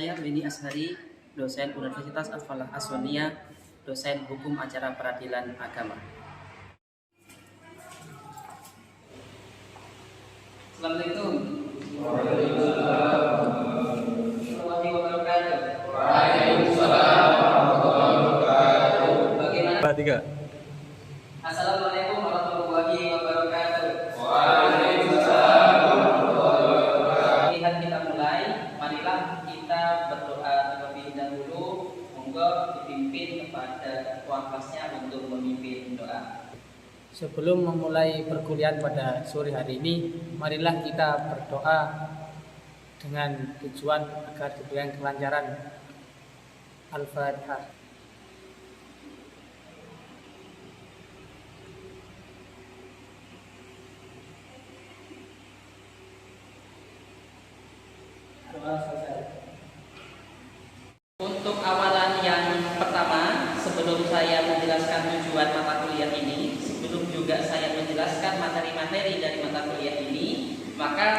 saya Wendy Ashari, dosen Universitas Al-Falah Aswaniyah, dosen Hukum Acara Peradilan Agama. Assalamualaikum warahmatullahi wabarakatuh. Waalaikumsalam warahmatullahi wabarakatuh. Bagaimana? Tiga. Assalamualaikum warahmatullahi wabarakatuh. Waalaikumsalam warahmatullahi wabarakatuh. Lihat kita mulai, marilah kita berdoa terlebih dahulu. Monggo dipimpin kepada ketua kelasnya untuk memimpin doa. Sebelum memulai perkuliahan pada sore hari ini, marilah kita berdoa dengan tujuan agar diberikan kelancaran. Al-Fatihah. Doa selesai. Untuk awalan yang pertama, sebelum saya menjelaskan tujuan mata kuliah ini, sebelum juga saya menjelaskan materi-materi dari mata kuliah ini, maka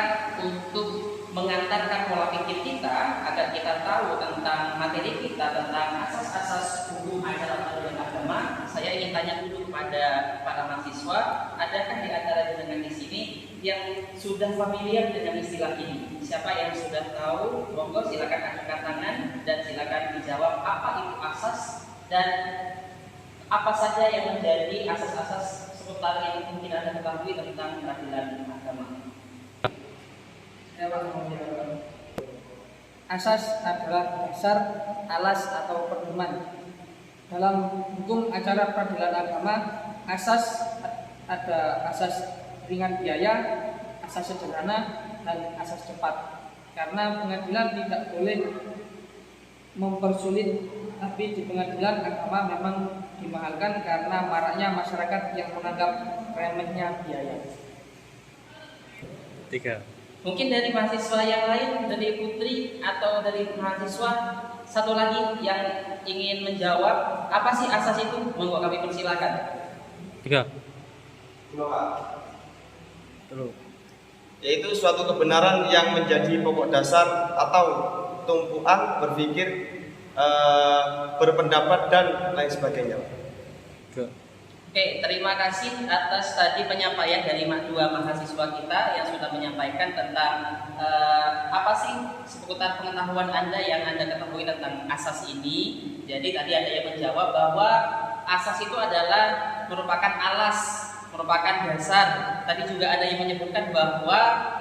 untuk mengantarkan pola pikir kita agar kita tahu tentang materi kita, tentang asas-asas hukum acara peradilan agama, saya ingin tanya dulu kepada para mahasiswa, adakah di antara jenengan di sini yang sudah familiar dengan istilah ini? Siapa yang sudah tahu? Monggo silakan angkat tangan dan silakan dijawab apa itu asas dan apa saja yang menjadi asas-asas seputar yang mungkin Anda ketahui tentang peradilan agama. Asas adalah dasar, alas atau pedoman. Dalam hukum acara peradilan agama, asas ada asas ringan biaya, asas sederhana, dan asas cepat. Karena pengadilan tidak boleh mempersulit, tapi di pengadilan agama memang dimahalkan karena maraknya masyarakat yang menganggap remehnya biaya. Tiga. Mungkin dari mahasiswa yang lain, dari Putri atau dari mahasiswa satu lagi yang ingin menjawab apa sih asas itu? Monggo kami persilakan. Tiga. Dulu. Yaitu suatu kebenaran yang menjadi pokok dasar atau tumpuan berpikir, berpendapat dan lain sebagainya. Tiga. Oke, terima kasih atas tadi penyampaian dari dua mahasiswa kita yang sudah menyampaikan tentang apa sih seputar pengetahuan Anda yang Anda ketahui tentang asas ini. Jadi tadi ada yang menjawab bahwa asas itu adalah merupakan alas, merupakan dasar. Tadi juga ada yang menyebutkan bahwa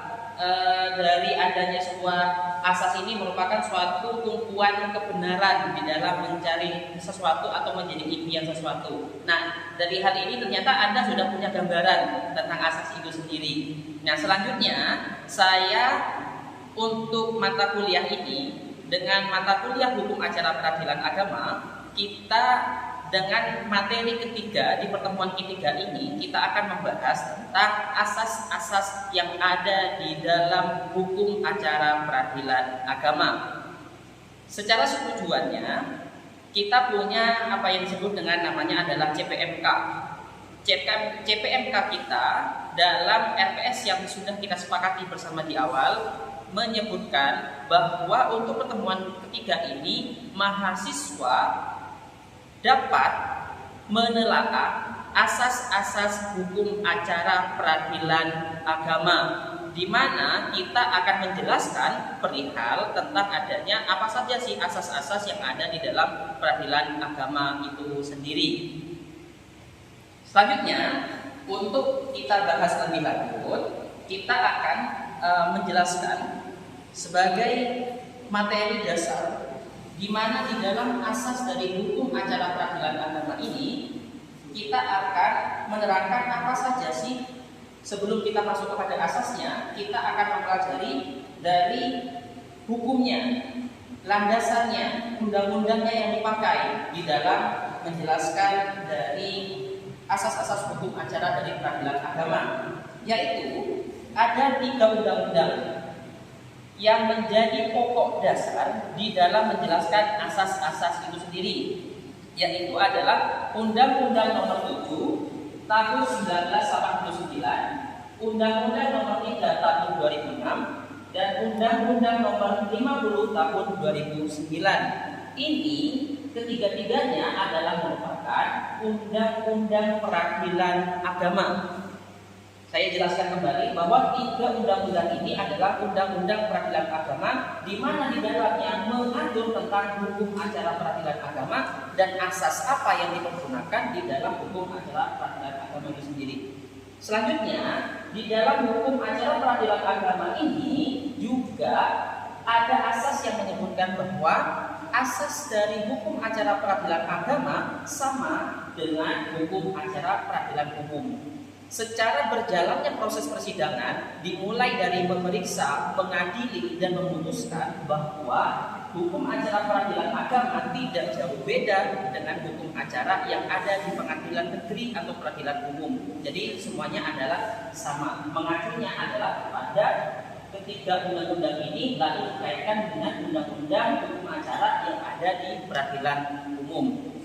dari adanya sebuah asas ini merupakan suatu tumpuan kebenaran di dalam mencari sesuatu atau menjadi impian sesuatu. Nah, dari hal ini ternyata Anda sudah punya gambaran tentang asas itu sendiri. Nah, selanjutnya saya untuk mata kuliah ini dengan mata kuliah hukum acara peradilan agama, kita dengan materi ketiga di pertemuan ketiga ini kita akan membahas tentang asas-asas yang ada di dalam hukum acara peradilan agama. Secara tujuannya kita punya apa yang disebut dengan namanya adalah CPMK. CPMK kita dalam RPS yang sudah kita sepakati bersama di awal menyebutkan bahwa untuk pertemuan ketiga ini mahasiswa dapat menelaah asas-asas hukum acara peradilan agama, di mana kita akan menjelaskan perihal tentang adanya apa saja sih asas-asas yang ada di dalam peradilan agama itu sendiri. Selanjutnya, untuk kita bahas lebih lanjut, kita akan menjelaskan sebagai materi dasar di mana di dalam asas dari hukum acara peradilan agama ini kita akan menerangkan apa saja sih sebelum kita masuk kepada asasnya, kita akan mempelajari dari hukumnya, landasannya, undang-undangnya yang dipakai di dalam menjelaskan dari asas-asas hukum acara dari peradilan agama, yaitu ada 3 undang-undang yang menjadi pokok dasar di dalam menjelaskan asas-asas itu sendiri, yaitu adalah Undang-Undang Nomor 7 Tahun 1989, Undang-Undang Nomor 3 Tahun 2006, dan Undang-Undang Nomor 50 Tahun 2009. Ini ketiga-tiganya adalah merupakan undang-undang peradilan agama. Saya jelaskan kembali bahwa tiga undang-undang ini adalah undang-undang peradilan agama, di mana di dalamnya mengatur tentang hukum acara peradilan agama dan asas apa yang dipergunakan di dalam hukum acara peradilan agama itu sendiri. Selanjutnya, di dalam hukum acara peradilan agama ini juga ada asas yang menyebutkan bahwa asas dari hukum acara peradilan agama sama dengan hukum acara peradilan umum. Secara berjalannya proses persidangan dimulai dari memeriksa, mengadili, dan memutuskan bahwa hukum acara peradilan agama tidak jauh beda dengan hukum acara yang ada di pengadilan negeri atau peradilan umum. Jadi semuanya adalah sama. Mengacunya adalah pada ketiga undang-undang ini lalu dikaitkan dengan undang-undang hukum acara yang ada di peradilan umum.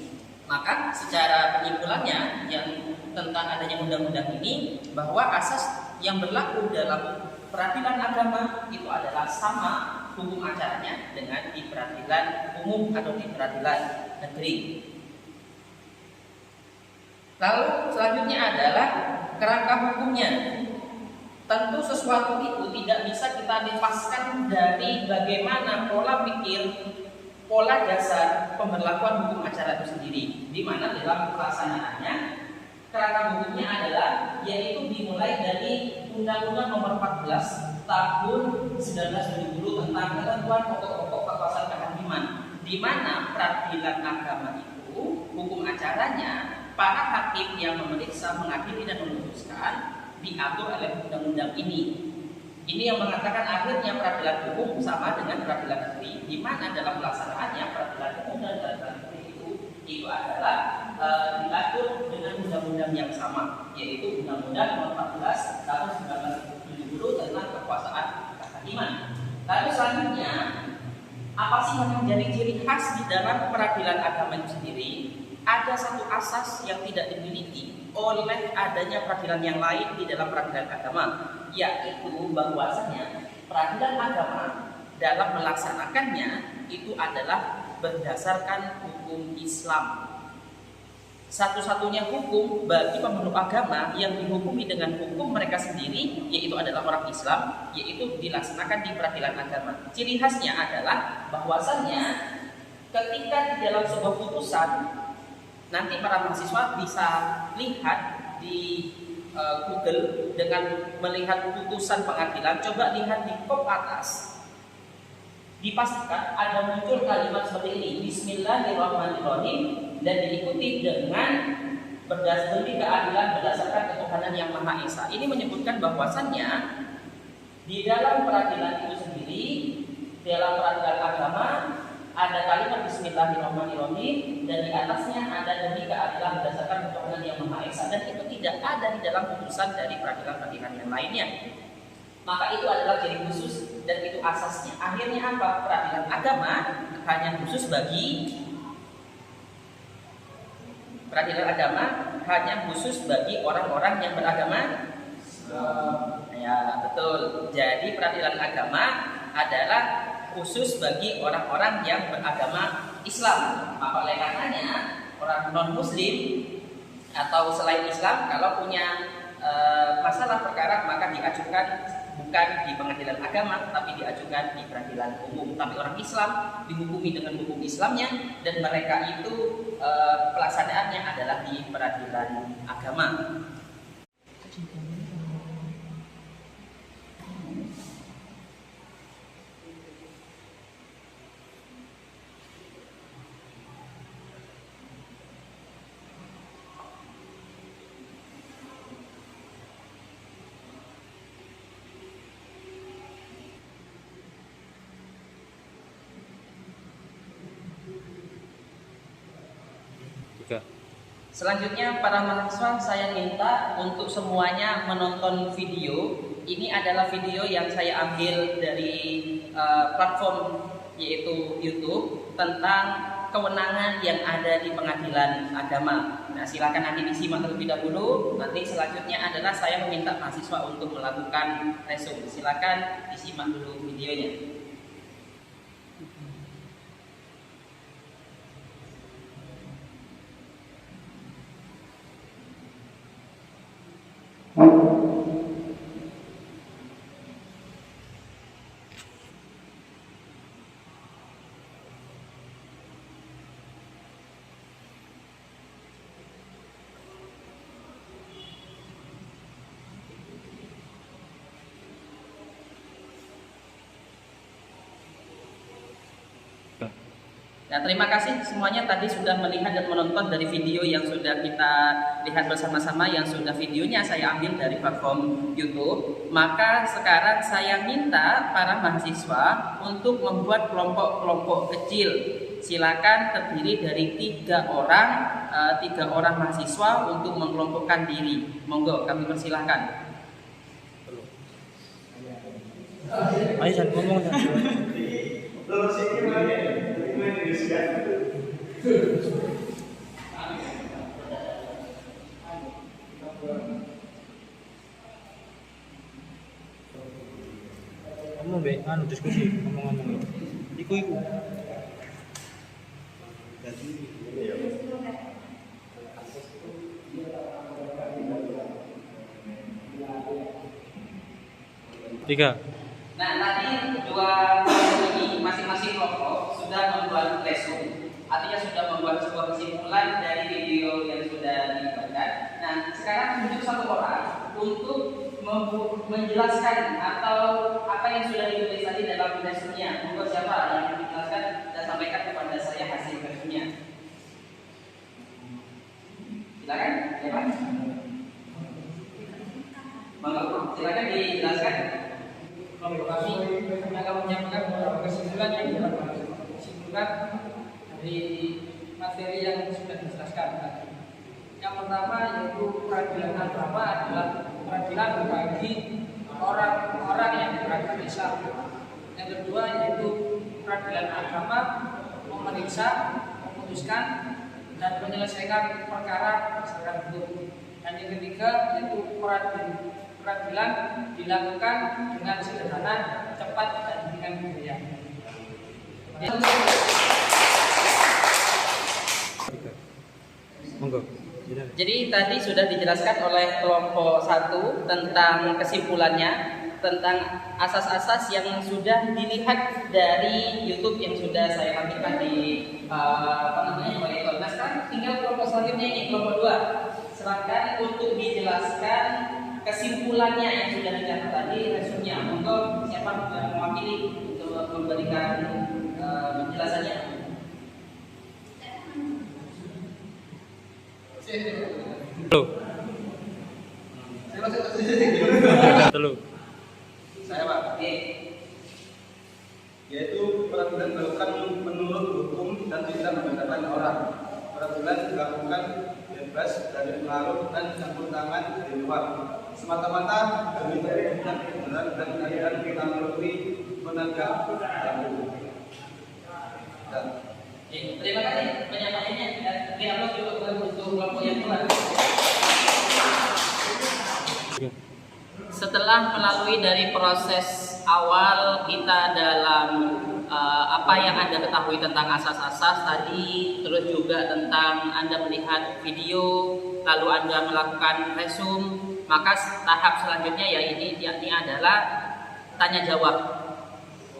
Maka secara penyimpulannya yang tentang adanya undang-undang ini, bahwa asas yang berlaku dalam peradilan agama itu adalah sama hukum acaranya dengan di peradilan umum atau di peradilan negeri. Lalu selanjutnya adalah kerangka hukumnya. Tentu sesuatu itu tidak bisa kita lepaskan dari bagaimana pola pikir, pola dasar pemberlakuan hukum acara itu sendiri, di mana dalam pelaksanaannya kerangka hukumnya adalah yaitu dimulai dari Undang-Undang Nomor 14 Tahun 1970 tentang ketentuan pokok-pokok kekuasaan kehakiman, di mana peradilan agama itu hukum acaranya para hakim yang memeriksa, mengadili, dan memutuskan diatur oleh undang-undang ini. Ini yang mengatakan akhirnya peradilan umum sama dengan peradilan negeri, di mana dalam pelaksanaannya peradilan umum dan peradilan negeri itu adalah diatur dengan undang-undang yang sama, yaitu Undang-Undang Nomor 14 Tahun 1970 tentang kekuasaan kehakiman. Lalu selanjutnya, apa sih yang menjadi ciri khas di dalam peradilan agama itu sendiri? Ada satu asas yang tidak dimiliki oleh adanya peradilan yang lain di dalam peradilan agama, yaitu bahwasanya peradilan agama dalam melaksanakannya itu adalah berdasarkan hukum Islam. Satu-satunya hukum bagi pemeluk agama yang dihukumi dengan hukum mereka sendiri, yaitu adalah orang Islam, yaitu dilaksanakan di peradilan agama. Ciri khasnya adalah bahwasannya ketika di dalam sebuah putusan, nanti para mahasiswa bisa lihat di Google dengan melihat putusan pengadilan. Coba lihat di kop atas, dipastikan ada muncul kalimat seperti ini, Bismillahirrahmanirrahim, dan diikuti dengan demi keadilan berdasarkan ketuhanan yang Maha Esa. Ini menyebutkan bahwasannya di dalam peradilan itu sendiri, dalam peradilan agama ada kalimat Bismillahirrahmanirrahim, dan di atasnya ada demi keadilan berdasarkan ketuhanan yang Maha Esa, dan itu tidak ada di dalam putusan dari peradilan-peradilan yang lainnya. Maka itu adalah ciri khusus dan itu asasnya. Akhirnya apa? Peradilan agama hanya khusus bagi orang-orang yang beragama ya, betul. Jadi peradilan agama adalah khusus bagi orang-orang yang beragama Islam. Maka oleh karenanya orang non-muslim atau selain Islam kalau punya masalah perkara maka diajukan bukan di pengadilan agama tapi diajukan di peradilan umum. Tapi orang Islam dihukumi dengan hukum Islamnya dan mereka itu pelaksanaannya adalah di peradilan agama. Selanjutnya para mahasiswa saya minta untuk semuanya menonton video. Ini adalah video yang saya ambil dari platform yaitu YouTube tentang kewenangan yang ada di pengadilan agama. Nah, silakan nanti disimak terlebih dahulu. Nanti selanjutnya adalah saya meminta mahasiswa untuk melakukan resum. Silakan disimak dulu videonya. Nah, terima kasih semuanya tadi sudah melihat dan menonton dari video yang sudah kita lihat bersama-sama, yang sudah videonya saya ambil dari platform YouTube. Maka sekarang saya minta para mahasiswa untuk membuat kelompok-kelompok kecil. Silakan terdiri dari 3 orang mahasiswa untuk mengelompokkan diri. Monggo, kami persilahkan. Ayo San, ngomong San. Ngomong be, diskusi, ngomong-ngomong. Iku. Tiga. Nah, tadi 2 ini masing-masing kelompok sudah membuat resum, artinya sudah membuat sebuah kesimpulan dari video yang sudah dibuatkan. Nah, sekarang tunjuk 1 orang untuk menjelaskan atau apa yang sudah ditulis tadi dalam resumnya. Monggo siapa yang menjelaskan dan sampaikan kepada saya hasil resumnya. Silakan, siapa? Monggo, silakan dijelaskan. Kami akan menyampaikan beberapa kesimpulan dari materi yang sudah dijelaskan tadi. Yang pertama yaitu peradilan agama adalah peradilan bagi orang-orang yang beragama Islam. Yang kedua yaitu peradilan agama memeriksa, memutuskan dan menyelesaikan perkara berdasarkan hukum. Dan yang ketiga yaitu peradilan dilakukan dengan sederhana, cepat dan dengan budaya. Monggo. Jadi tadi sudah dijelaskan oleh kelompok 1 tentang kesimpulannya, tentang asas-asas yang sudah dilihat dari YouTube yang sudah saya tampilkan di monitor. Nah, sekarang tinggal kelompok selanjutnya ini, kelompok 2. Silakan untuk dijelaskan kesimpulannya yang sudah dicatat tadi resumnya. Monggo siapa yang mewakili untuk memberikan penjelasannya? Telu. Saya Pak. Oke. Yaitu peradilan dilakukan menurut hukum dan tidak membedakan orang. Peradilan dilakukan bebas dari pengaruh dan campur tangan dari luar, semata-mata demi kebenaran dan keadilan kita melalui penegak hukum. Terima kasih penyampaiannya dan dialog juga untuk kelompok yang kedua. Setelah melalui dari proses awal kita dalam apa yang Anda ketahui tentang asas-asas tadi, terus juga tentang Anda melihat video, lalu Anda melakukan resum, maka tahap selanjutnya yakni adalah tanya jawab.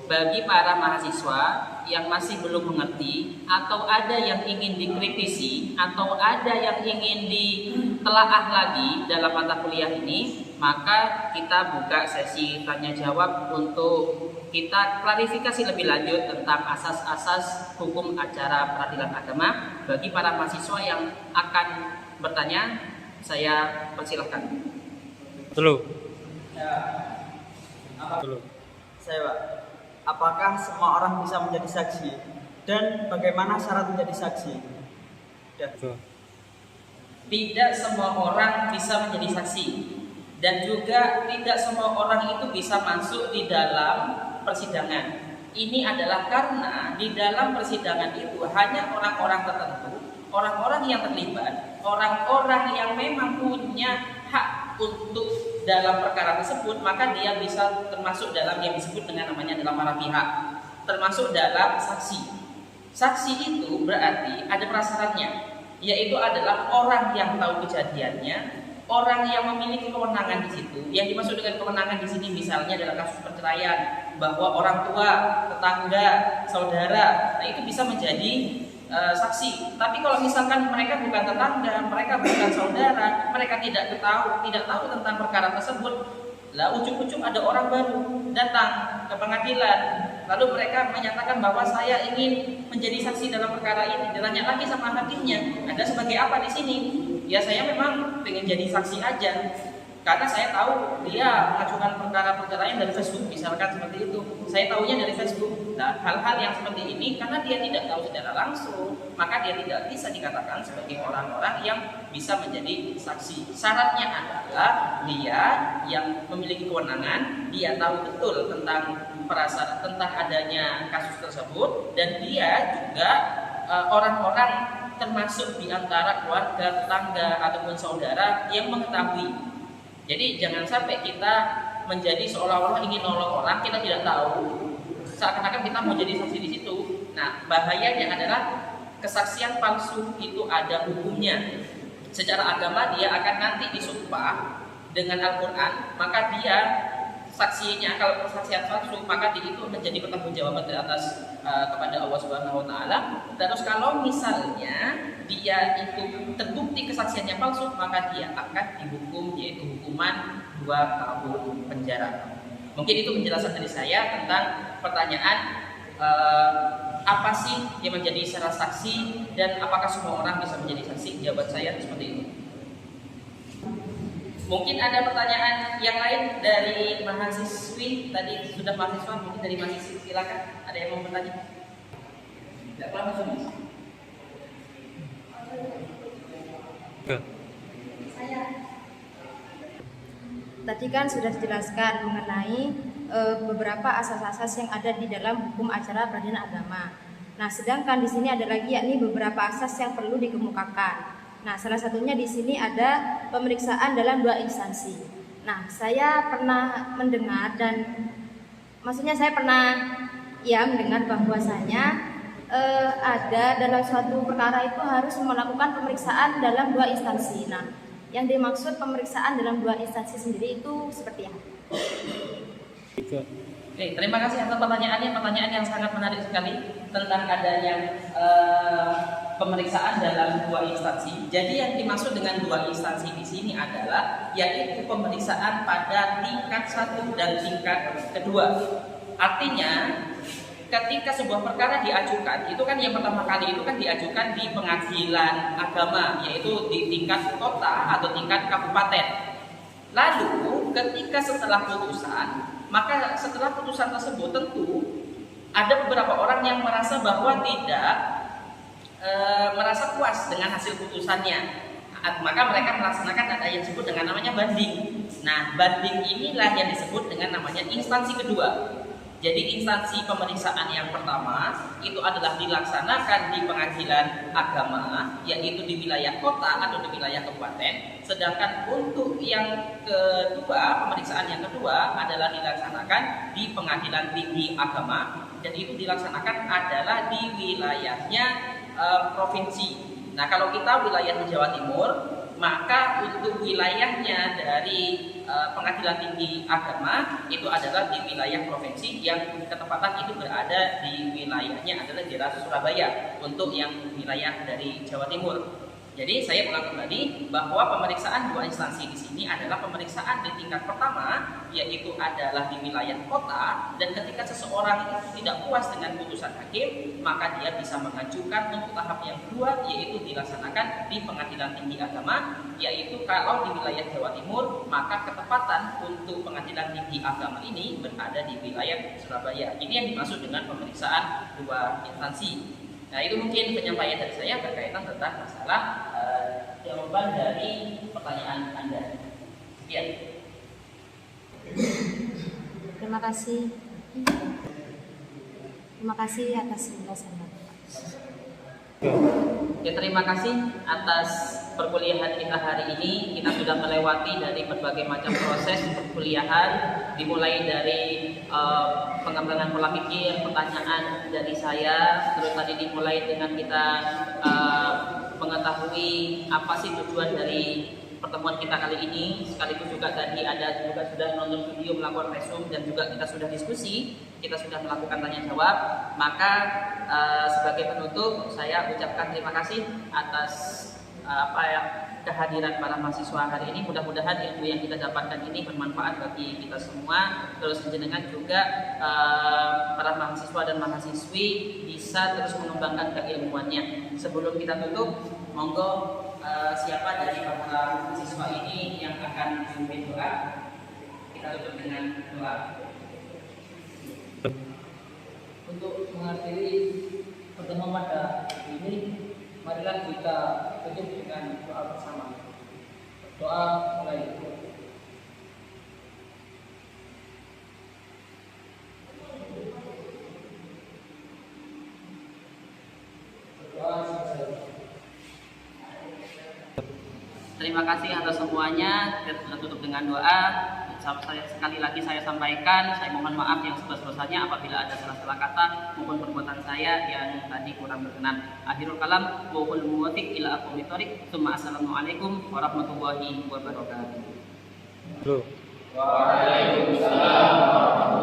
Bagi para mahasiswa yang masih belum mengerti atau ada yang ingin dikritisi atau ada yang ingin ditelaah lagi dalam mata kuliah ini, maka kita buka sesi tanya jawab untuk kita klarifikasi lebih lanjut tentang asas-asas hukum acara peradilan agama. Bagi para mahasiswa yang akan bertanya, saya persilahkan. Telu. Saya Pak, apakah semua orang bisa menjadi saksi dan bagaimana syarat menjadi saksi? Tidak semua orang bisa menjadi saksi dan juga tidak semua orang itu bisa masuk di dalam persidangan. Ini adalah karena di dalam persidangan itu hanya orang-orang tertentu, orang-orang yang terlibat, orang-orang yang memang punya hak untuk dalam perkara tersebut, maka dia bisa termasuk dalam yang disebut dengan namanya adalah para pihak, termasuk dalam saksi. Saksi itu berarti ada prasyaratnya, yaitu adalah orang yang tahu kejadiannya, orang yang memiliki kewenangan di situ. Yang dimaksud dengan kewenangan di sini misalnya adalah kasus perceraian, bahwa orang tua, tetangga, saudara, nah itu bisa menjadi saksi. Tapi kalau misalkan mereka bukan tetangga, mereka bukan saudara, mereka tidak tahu tentang perkara tersebut, lah ujung-ujung ada orang baru datang ke pengadilan, lalu mereka menyatakan bahwa saya ingin menjadi saksi dalam perkara ini. Ditanya lagi sama hakimnya, Anda sebagai apa di sini? Ya saya memang pengen jadi saksi aja, karena saya tahu dia mengajukan perkara perceraian dari Facebook, misalkan seperti itu. Saya tahunya dari Facebook. Nah, hal-hal yang seperti ini karena dia tidak tahu secara langsung, maka dia tidak bisa dikatakan sebagai orang-orang yang bisa menjadi saksi. Syaratnya adalah dia yang memiliki kewenangan, dia tahu betul tentang perasaan tentang adanya kasus tersebut, dan dia juga orang-orang termasuk di antara keluarga, tetangga ataupun saudara yang mengetahui. Jadi jangan sampai kita menjadi seolah-olah ingin nolong orang, kita tidak tahu, seakan-akan kita mau jadi saksi di situ. Nah, bahayanya adalah kesaksian palsu itu ada hukumnya. Secara agama dia akan nanti disumpah dengan Al-Quran, maka dia saksinya, kalau kesaksian palsu maka itu menjadi pertanggungjawaban di atas kepada Allah Subhanahu wa taala. Terus kalau misalnya dia itu terbukti kesaksiannya palsu, maka dia akan dihukum, yaitu hukuman 2 tahun penjara. Mungkin itu penjelasan dari saya tentang pertanyaan apa sih yang menjadi syarat saksi dan apakah semua orang bisa menjadi saksi. Jawaban saya seperti itu. Mungkin ada pertanyaan yang lain dari mahasiswi. Tadi sudah mahasiswa, mungkin dari mahasiswi, silakan. Ada yang mau bertanya? Tidak langsung. Tadi kan sudah dijelaskan mengenai beberapa asas-asas yang ada di dalam hukum acara peradilan agama. Nah, sedangkan di sini ada lagi yakni beberapa asas yang perlu dikemukakan. Nah, salah satunya di sini ada pemeriksaan dalam 2 instansi. Nah, saya pernah mendengar dan maksudnya saya pernah mendengar bahwasanya ada dalam suatu perkara itu harus melakukan pemeriksaan dalam 2 instansi. Nah, yang dimaksud pemeriksaan dalam 2 instansi sendiri itu seperti apa? Oke, terima kasih atas pertanyaannya. Pertanyaan yang sangat menarik sekali tentang adanya pemeriksaan dalam 2 instansi. Jadi yang dimaksud dengan 2 instansi di sini adalah yaitu pemeriksaan pada tingkat 1 dan tingkat kedua. Artinya ketika sebuah perkara diajukan, itu kan yang pertama kali itu kan diajukan di pengadilan agama, yaitu di tingkat kota atau tingkat kabupaten. Lalu ketika setelah putusan, maka setelah putusan tersebut tentu ada beberapa orang yang merasa bahwa tidak merasa puas dengan hasil putusannya, maka mereka melaksanakan ada yang disebut dengan namanya banding. Nah, banding inilah yang disebut dengan namanya instansi kedua. Jadi instansi pemeriksaan yang pertama itu adalah dilaksanakan di pengadilan agama, yaitu di wilayah kota atau di wilayah kabupaten. Sedangkan untuk yang kedua, pemeriksaan yang kedua adalah dilaksanakan di pengadilan tinggi agama, dan itu dilaksanakan adalah di wilayahnya provinsi. Nah, kalau kita wilayah di Jawa Timur, maka untuk wilayahnya dari pengadilan tinggi agama itu adalah di wilayah provinsi yang ketepatan itu berada di wilayahnya adalah daerah Surabaya untuk yang wilayah dari Jawa Timur. Jadi saya ulang kembali bahwa pemeriksaan 2 instansi di sini adalah pemeriksaan di tingkat pertama, yaitu adalah di wilayah kota, dan ketika seseorang itu tidak puas dengan putusan hakim, maka dia bisa mengajukan untuk tahap yang kedua, yaitu dilaksanakan di pengadilan tinggi agama, yaitu kalau di wilayah Jawa Timur, maka ketepatan untuk pengadilan tinggi agama ini berada di wilayah Surabaya. Ini yang dimaksud dengan pemeriksaan 2 instansi. Nah, itu mungkin penyampaian dari saya berkaitan tentang masalah jawaban dari pertanyaan Anda. Sekian. Terima kasih. Terima kasih atas penjelasannya. Ya, terima kasih atas perkuliahan kita hari ini. Kita sudah melewati dari berbagai macam proses perkuliahan, dimulai dari pengembangan pola pikir, pertanyaan dari saya, terus tadi dimulai dengan kita mengetahui apa sih tujuan dari pertemuan kita kali ini, sekaligus juga tadi ada juga sudah nonton video, melakukan resume, dan juga kita sudah diskusi, kita sudah melakukan tanya jawab. Maka sebagai penutup saya ucapkan terima kasih atas kehadiran para mahasiswa hari ini. Mudah-mudahan ilmu yang kita dapatkan ini bermanfaat bagi kita semua. Terus jenengan juga para mahasiswa dan mahasiswi bisa terus mengembangkan keilmuannya. Sebelum kita tutup, monggo siapa dari para mahasiswa ini yang akan memimpin doa? Kita tutup dengan doa. Untuk mengakhiri pertemuan pada hari ini, marilah kita tutup dengan doa bersama. Doa mulai. Doa selesai. Terima kasih atas semuanya. Kita tutup dengan doa. Sekali lagi saya sampaikan, saya mohon maaf yang sebesar-besarnya apabila ada salah-salah kata maupun perbuatan saya yang tadi kurang berkenan. Akhirul kalam, wa huwal muwaffiq ila aqwamit thoriq. Assalamualaikum warahmatullahi wabarakatuh. Halo. Waalaikumsalam.